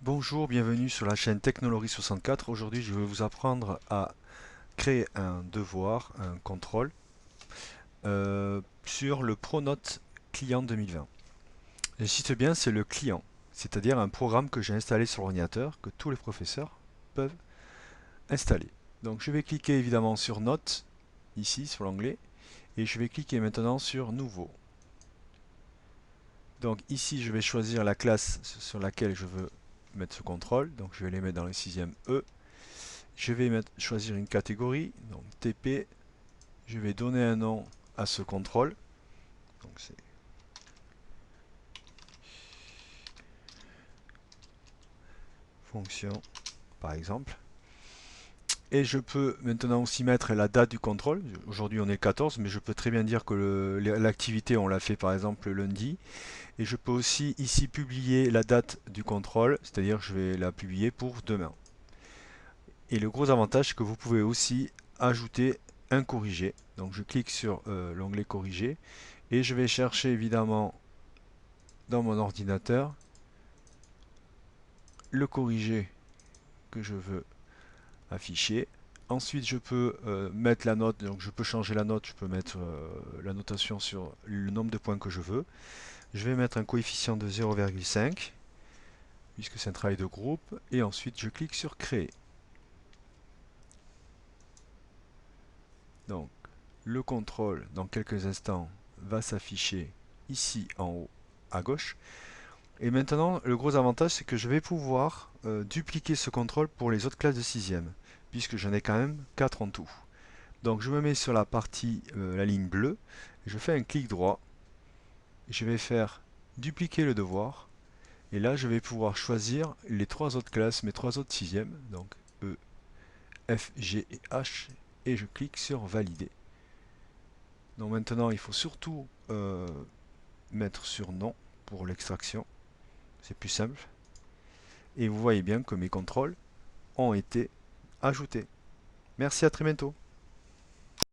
Bonjour, bienvenue sur la chaîne Technologie 64. Aujourd'hui, je vais vous apprendre à créer un devoir, un contrôle sur le Pronote Client 2020. J'insiste bien, c'est le client, c'est-à-dire un programme que j'ai installé sur l'ordinateur que tous les professeurs peuvent installer. Donc, je vais cliquer évidemment sur Note, ici sur l'onglet, et je vais cliquer maintenant sur Nouveau. Donc ici, je vais choisir la classe sur laquelle je veux mettre ce contrôle. Donc je vais les mettre dans le 6e E. Je vais choisir une catégorie, donc TP. Je vais donner un nom à ce contrôle. Donc c'est fonction, par exemple. Et je peux maintenant aussi mettre la date du contrôle. Aujourd'hui on est le 14, mais je peux très bien dire que l'activité on l'a fait par exemple le lundi. Et je peux aussi ici publier la date du contrôle, c'est-à-dire que je vais la publier pour demain. Et le gros avantage, c'est que vous pouvez aussi ajouter un corrigé. Donc je clique sur l'onglet corrigé et je vais chercher évidemment dans mon ordinateur le corrigé que je veux afficher. Ensuite, je peux mettre la note, donc je peux changer la note, je peux mettre la notation sur le nombre de points que je veux. Je vais mettre un coefficient de 0,5 puisque c'est un travail de groupe et ensuite je clique sur créer. Donc le contrôle dans quelques instants va s'afficher ici en haut à gauche. Et maintenant, le gros avantage, c'est que je vais pouvoir dupliquer ce contrôle pour les autres classes de 6e, puisque j'en ai quand même 4 en tout. Donc je me mets sur la partie, la ligne bleue, et je fais un clic droit, et je vais faire dupliquer le devoir, et là je vais pouvoir choisir les 3 autres classes, mes 3 autres 6e, donc E, F, G et H, et je clique sur valider. Donc maintenant, il faut surtout mettre sur non pour l'extraction, c'est plus simple. Et vous voyez bien que mes contrôles ont été ajoutés. Merci, à très bientôt.